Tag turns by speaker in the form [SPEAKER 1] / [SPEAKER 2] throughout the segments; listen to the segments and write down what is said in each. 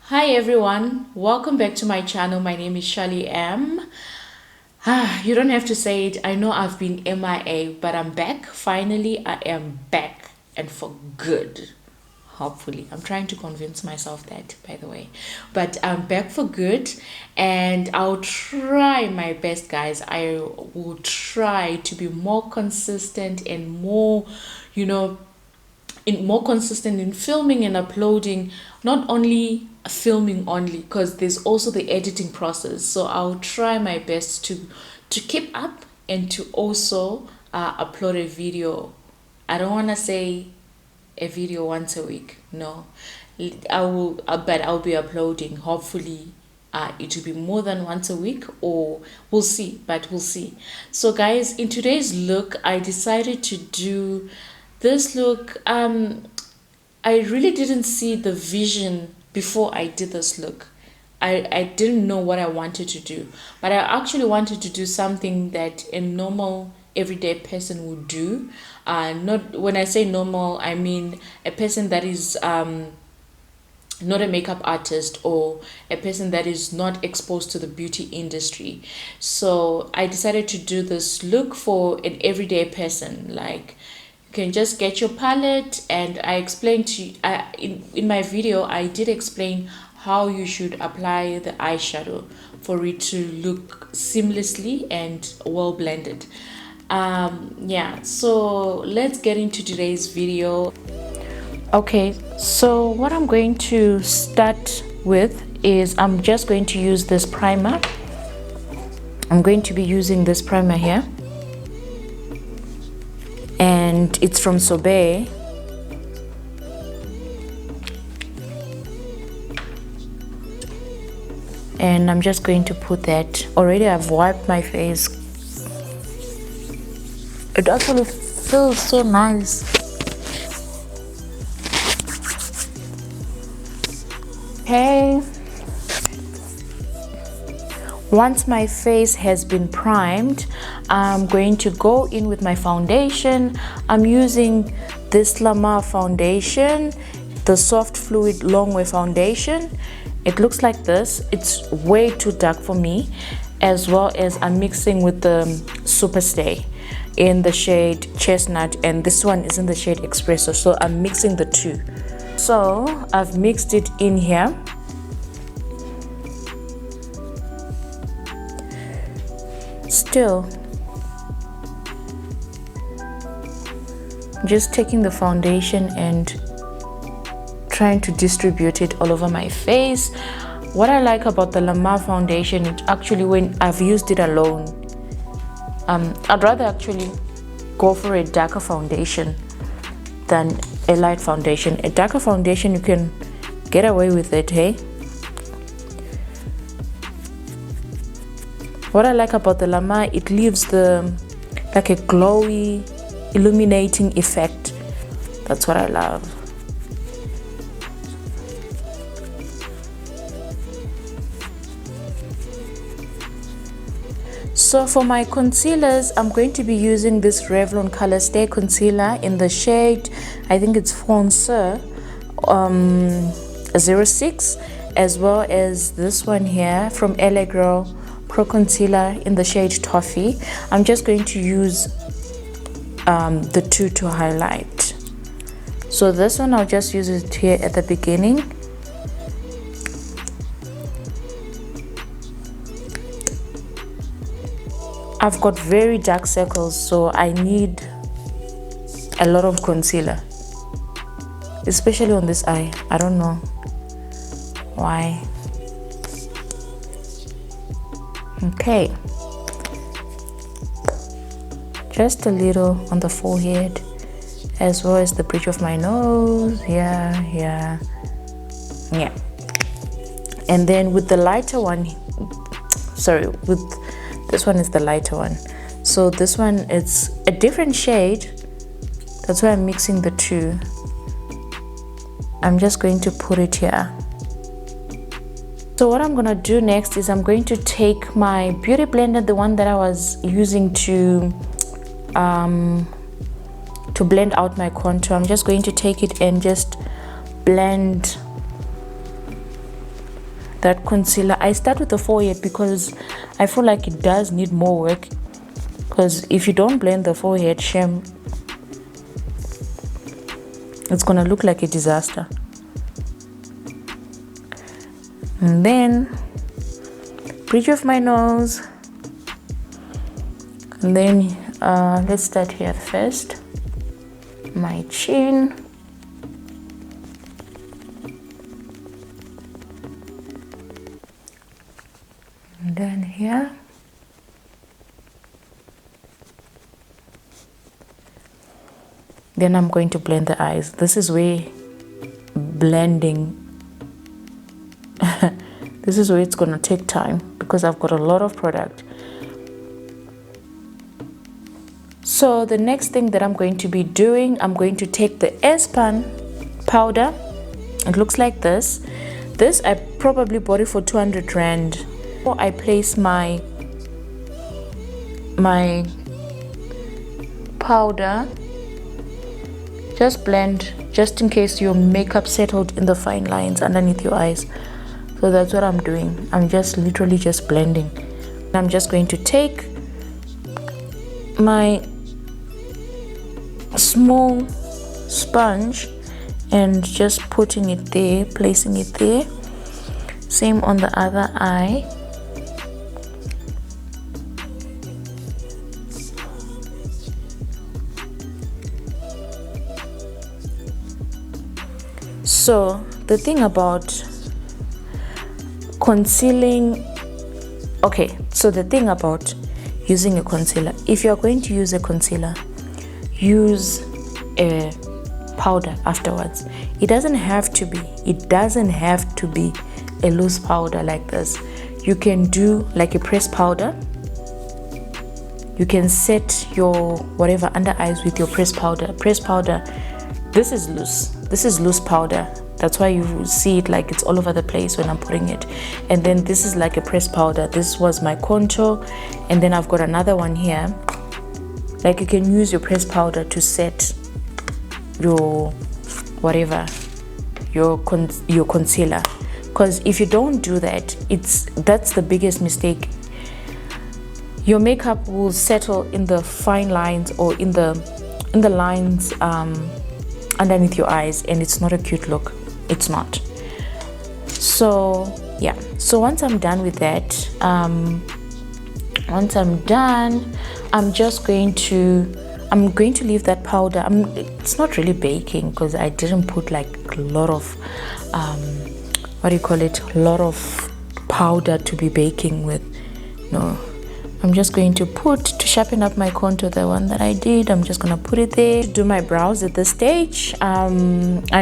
[SPEAKER 1] Hi everyone, welcome back to my channel. My name is Charly M. You don't have to say it. I know I've been MIA, but I'm back. Finally, I am back and for good. Hopefully, I'm trying to convince myself that, by the way, but I'm back for good and I'll try my best, guys. I will try to be more consistent and more, you know, more consistent in filming and uploading, not only filming only, because there's also the editing process. So I'll try my best to keep up and to also upload a video. I don't want to say a video once a week, no. I will but I'll be uploading, hopefully it will be more than once a week, or we'll see, but we'll see. So guys, in today's look I decided to do this look. I really didn't see the vision before I did this look. I didn't know what I wanted to do, but I actually wanted to do something that a normal everyday person would do. Not, when I say normal, I mean a person that is not a makeup artist or a person that is not exposed to the beauty industry. So I decided to do this look for an everyday person. Like, you can just get your palette, and I explained to you in my video I did explain how you should apply the eyeshadow for it to look seamlessly and well blended. Yeah, so let's get into today's video. Okay, so what I'm going to start with is I'm just going to use this primer. I'm going to be using this primer here, and it's from Sobe. And I'm just going to put that. Already I've wiped my face. It actually feels so nice. Okay, once my face has been primed, I'm going to go in with my foundation. I'm using this Lamar foundation, the soft fluid long wear foundation. It looks like this. It's way too dark for me, as well as I'm mixing with the Superstay in the shade Chestnut, and this one is in the shade Espresso, so I'm mixing the two. So I've mixed it in here. Still just taking the foundation and trying to distribute it all over my face. What I like about the Lamar foundation, it actually, when I've used it alone, I'd rather actually go for a darker foundation than a light foundation. A darker foundation, you can get away with it, hey? What I like about the Lamar, it leaves like a glowy, illuminating effect. That's what I love. So for my concealers, I'm going to be using this Revlon Color Stay concealer in the shade, I think it's Fonceur 06, as well as this one here from LA Girl Pro Concealer in the shade Toffee. I'm just going to use the two to highlight. So this one, I'll just use it here at the beginning. I've got very dark circles, so I need a lot of concealer, especially on this eye. I don't know why. Okay, just a little on the forehead, as well as the bridge of my nose. Yeah. And then with the lighter one, sorry, with this one is the lighter one. So this one is a different shade. That's why I'm mixing the two. I'm just going to put it here. So what I'm gonna do next is I'm going to take my beauty blender, the one that I was using to blend out my contour. I'm just going to take it and just blend that concealer. I start with the forehead because I feel like it does need more work, because if you don't blend the forehead, shame, it's gonna look like a disaster. And then bridge of my nose, and then let's start here first, my chin, and then here, then I'm going to blend the eyes. This is where blending this is where it's gonna take time, because I've got a lot of product. So the next thing that I'm going to be doing, I'm going to take the Espan powder. It looks like this. This I probably bought it for 200 rand. I place my powder, just blend, just in case your makeup settled in the fine lines underneath your eyes. So that's what I'm doing. I'm just literally just blending. I'm just going to take my small sponge and just putting it there, placing it there. Same on the other eye. So the thing about concealing, okay, so the thing about using a concealer, if you're going to use a concealer, use a powder afterwards. It doesn't have to be a loose powder like this. You can do like a pressed powder. You can set your whatever under eyes with your pressed powder. This is loose powder. That's why you see it like it's all over the place when I'm putting it. And then this is like a pressed powder. This was my contour, and then I've got another one here. Like you can use your pressed powder to set your whatever, your concealer. Because if you don't do that, that's the biggest mistake. Your makeup will settle in the fine lines or in the lines underneath your eyes, and it's not a cute look. It's not. So yeah, so once I'm done with that, I'm going to leave that powder. It's not really baking because I didn't put like a lot of a lot of powder to be baking with. No, I'm just going to sharpen up my contour, the one that I did. I'm just gonna put it there. Do my brows at this stage. I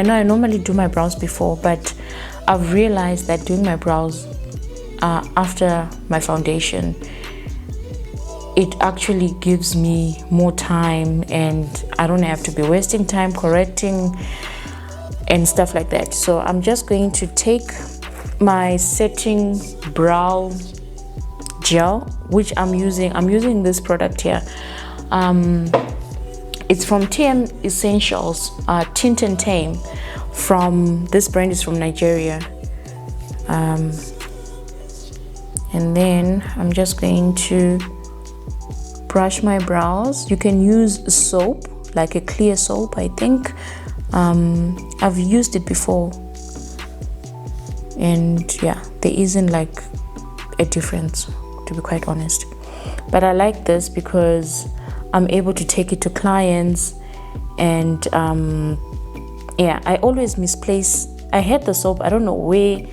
[SPEAKER 1] know I normally do my brows before, but I've realized that doing my brows after my foundation, it actually gives me more time, and I don't have to be wasting time correcting and stuff like that. So I'm just going to take my setting brow gel, which I'm using this product here. It's from TM Essentials, Tint and Tame. This brand is from Nigeria. And then I'm just going to brush my brows. You can use soap, like a clear soap, I think. I've used it before, and yeah, there isn't like a difference, to be quite honest. But I like this because I'm able to take it to clients, and yeah, I always misplace. I had the soap, I don't know where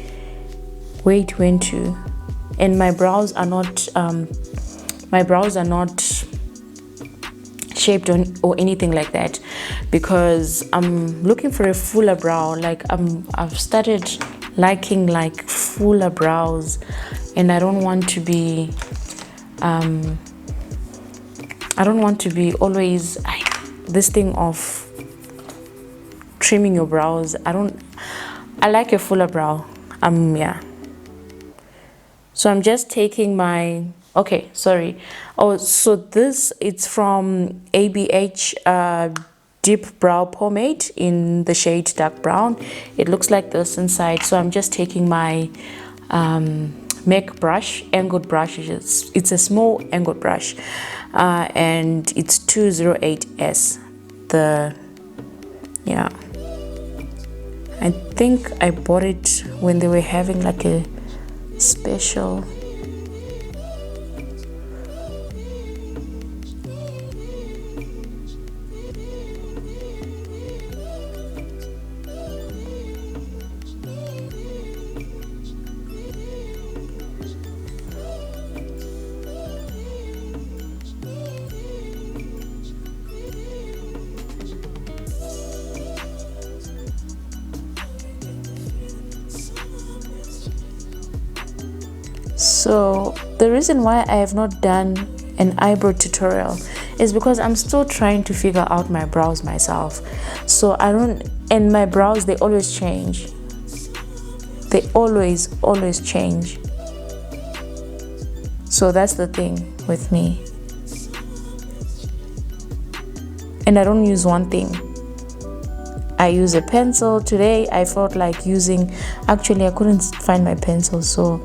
[SPEAKER 1] it went to, and my brows are not shaped or anything like that, because I'm looking for a fuller brow. Like I've started liking like fuller brows, and I don't want to be always this thing of trimming your brows. I like a fuller brow. Yeah. So I'm just taking my, okay, sorry. Oh, so it's from ABH Deep Brow Pomade in the shade dark brown. It looks like this inside. So I'm just taking my MAC brush, angled brush. It's a small angled brush, and it's 208S. Yeah, I think I bought it when they were having like a special. So the reason why I have not done an eyebrow tutorial is because I'm still trying to figure out my brows myself. So I don't, and my brows, they always change. They always change. So that's the thing with me. And I don't use one thing. I use a pencil. Today I felt like using, actually I couldn't find my pencil, so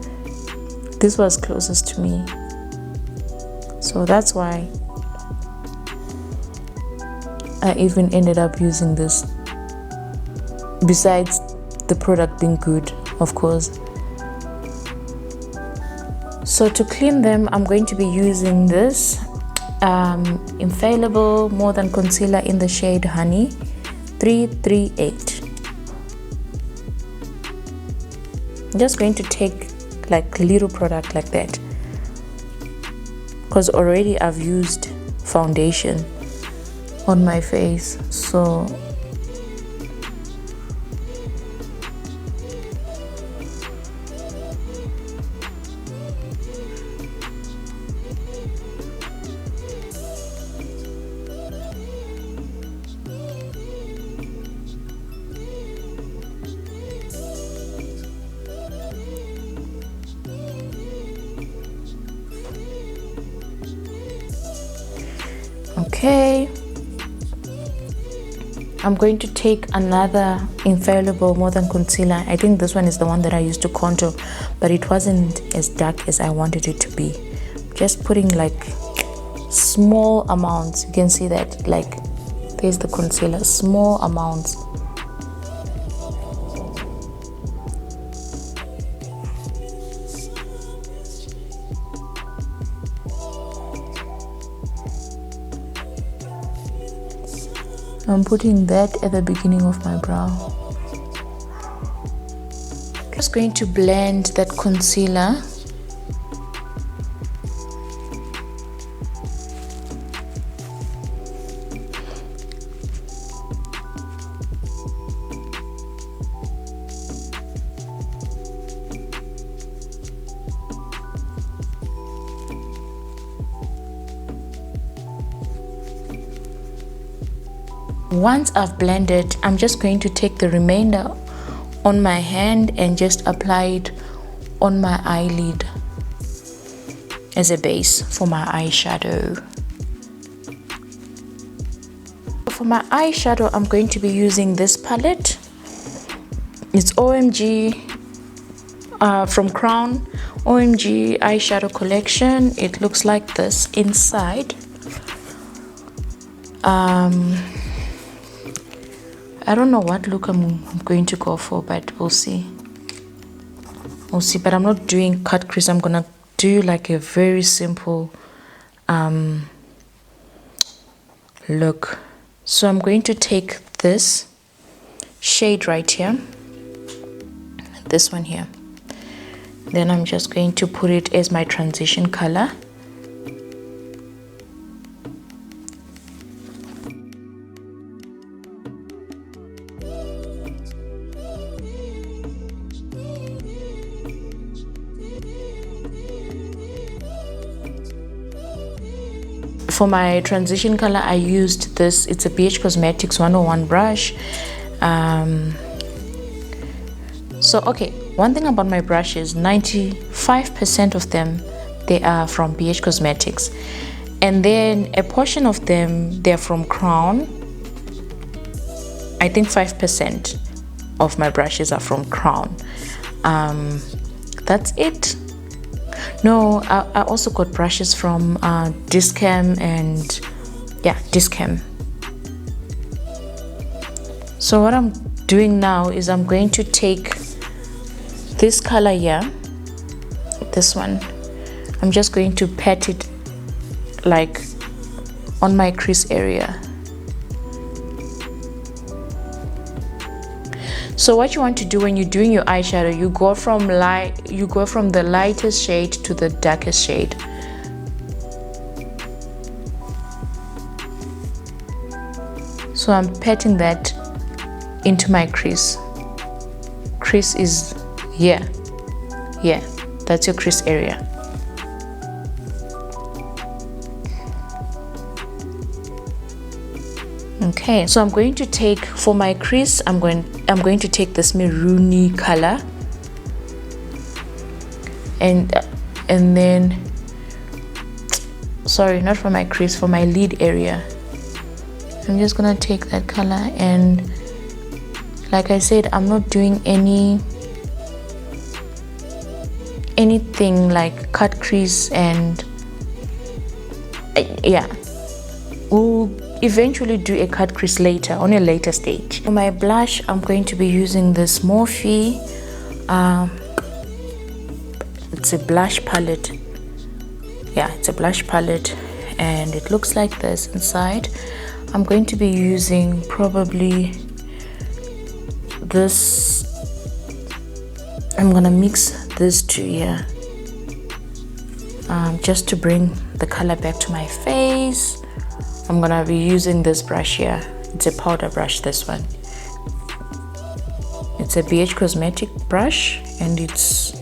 [SPEAKER 1] this was closest to me. So that's why I even ended up using this, besides the product being good, of course. So to clean them, I'm going to be using this Infallible More Than Concealer in the shade Honey 338. I'm just going to take like little product like that, because already I've used foundation on my face. So okay, I'm going to take another Infallible More Than Concealer. I think this one is the one that I used to contour, but it wasn't as dark as I wanted it to be. Just putting like small amounts. You can see that, like, there's the concealer, small amounts. I'm putting that at the beginning of my brow. I'm just going to blend that concealer. Once I've blended, I'm just going to take the remainder on my hand and just apply it on my eyelid as a base for my eyeshadow. For my eyeshadow, I'm going to be using this palette. It's OMG from Crown, OMG eyeshadow collection. It looks like this inside. I don't know what look I'm going to go for, but we'll see. We'll see, but I'm not doing cut crease. I'm gonna do like a very simple look. So I'm going to take this shade right here, this one here. Then I'm just going to put it as my transition color. For my transition color, I used this. It's a BH Cosmetics 101 brush. So okay, one thing about my brushes, 95% of them, they are from BH Cosmetics, and then a portion of them, they're from Crown. I think 5% of my brushes are from Crown. that's it. No, I also got brushes from Discam and yeah, Discam. So what I'm doing now is I'm going to take this color here, this one. I'm just going to pat it like on my crease area. So what you want to do when you're doing your eyeshadow, you go from the lightest shade to the darkest shade. So I'm patting that into my crease. Crease is here. Yeah, that's your crease area. Okay, so I'm going to take, for my crease, I'm going to take this maroony color and then, sorry, not for my crease, for my lid area. I'm just gonna take that color, and like I said, I'm not doing anything like cut crease, and yeah, we'll eventually do a cut crease later, on a later stage. For my blush, I'm going to be using this Morphe. It's a blush palette. Yeah, it's a blush palette, and it looks like this inside. I'm going to be using probably this. I'm gonna mix this two here, just to bring the color back to my face. I'm gonna be using this brush here. It's a powder brush, this one. It's a BH Cosmetic brush, and it's,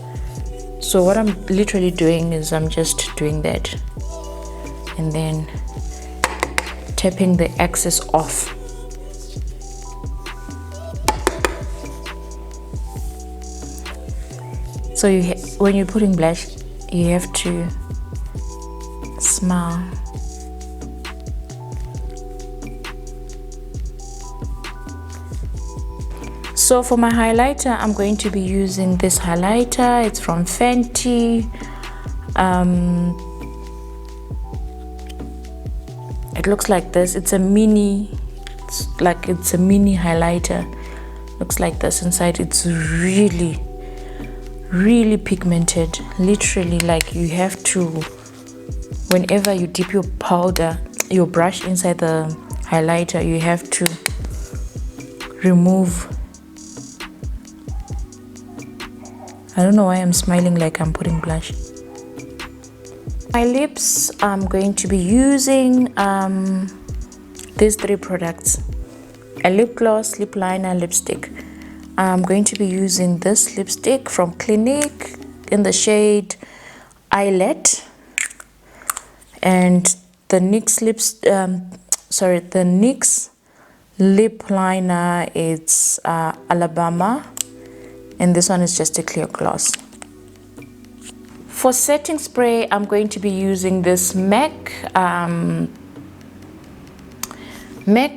[SPEAKER 1] so what I'm literally doing is I'm just doing that and then tapping the excess off. So when you're putting blush, you have to smile. So for my highlighter, I'm going to be using this highlighter. It's from Fenty. It looks like this. It's a mini highlighter. Looks like this inside. It's really pigmented. Literally, like, you have to, whenever you dip your brush inside the highlighter, you have to remove. I don't know why I'm smiling like I'm putting blush. My lips, I'm going to be using these three products: a lip gloss, lip liner, lipstick. I'm going to be using this lipstick from Clinique in the shade Eyelet, and the NYX lip liner, it's Alabama, and this one is just a clear gloss. For setting spray, I'm going to be using this MAC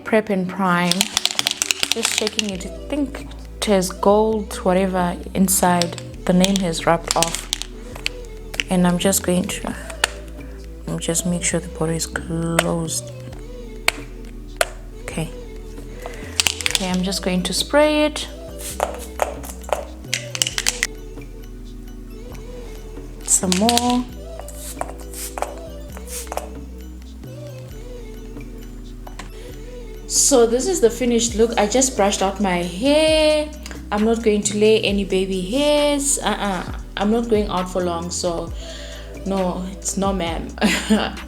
[SPEAKER 1] Prep and Prime. Just checking it. I think it has gold whatever inside. The name has rubbed off, and I'm just going to just make sure the bottle is closed. Okay, I'm just going to spray it. Some more. So this is the finished look. I just brushed out my hair. I'm not going to lay any baby hairs. I'm not going out for long, so no, it's no ma'am.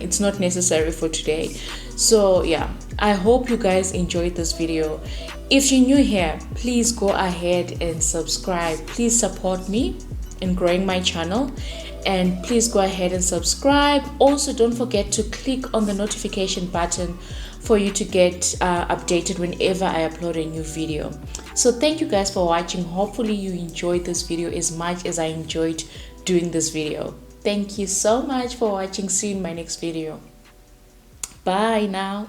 [SPEAKER 1] It's not necessary for today. So yeah, I hope you guys enjoyed this video. If you're new here, please go ahead and subscribe. Please support me in growing my channel, and please go ahead and subscribe. Also, don't forget to click on the notification button for you to get updated whenever I upload a new video. So thank you guys for watching. Hopefully you enjoyed this video as much as I enjoyed doing this video. Thank you so much for watching. See you in my next video. Bye now.